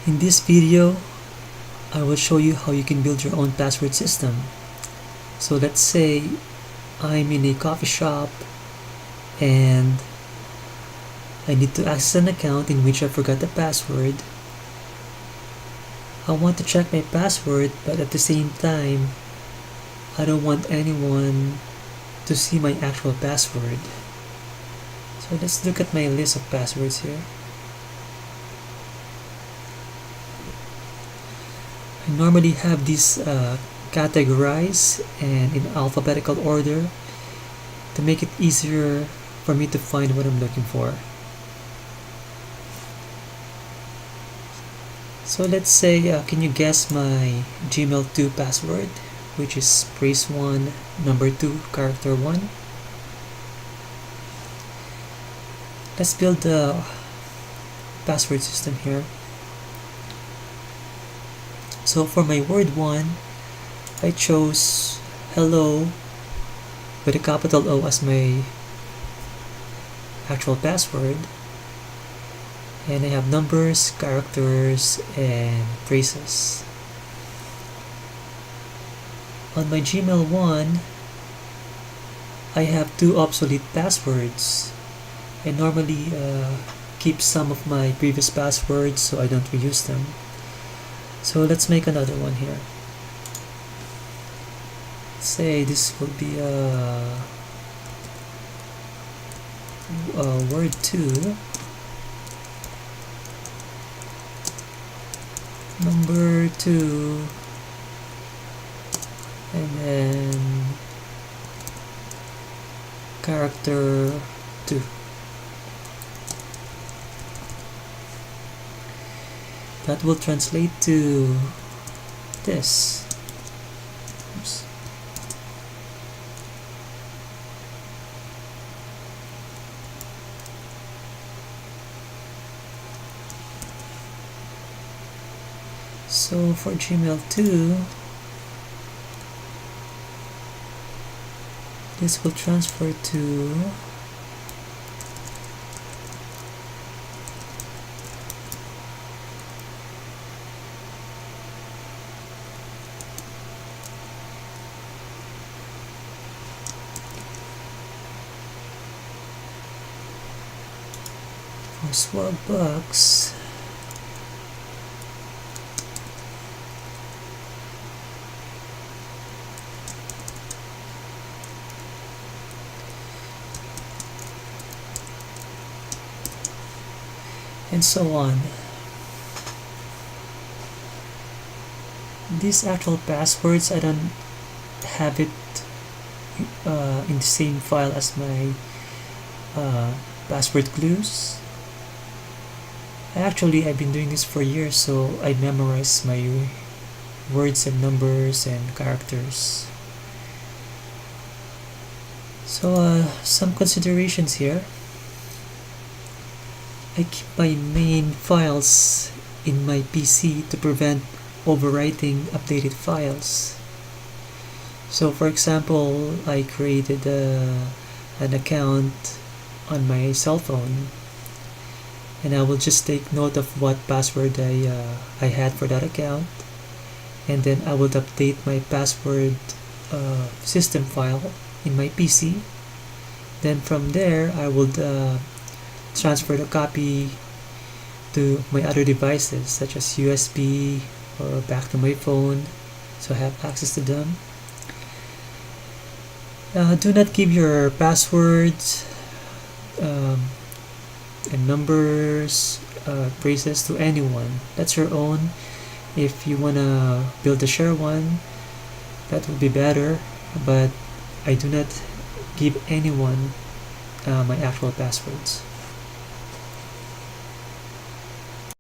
In this video, I will show you how you can build your own password system. So let's say I'm in a coffee shop and I need to access an account in which I forgot the password. I want to check my password, but at the same time, I don't want anyone to see my actual password. So let's look at my list of passwords here. I normally have these categorized and in alphabetical order to make it easier for me to find what I'm looking for. So let's say, can you guess my Gmail 2 password, which is praise1 number 2 character 1. Let's build the password system here. So for my word 1, I chose hello with a capital O as my actual password, and I have numbers, characters, and phrases. On my Gmail 1, I have 2 obsolete passwords. I normally keep some of my previous passwords so I don't reuse them. So let's make another one here. Say this will be word 2, number 2, and then character 2. That will translate to this. Oops. So for Gmail 2, this will transfer to swag box. And so on. These actual passwords, I don't have it in the same file as my password clues. I've been doing this for years, so I memorize my words and numbers and characters. So some considerations here. I keep my main files in my PC to prevent overwriting updated files. So for example, I created an account on my cell phone, and I will just take note of what password I had for that account, and then I will update my password system file in my PC. Then from there, I would transfer the copy to my other devices such as USB or back to my phone, so I have access to them. Do not give your passwords and numbers, phrases to anyone. That's your own. If you wanna build a share one, that would be better, but I do not give anyone my actual passwords.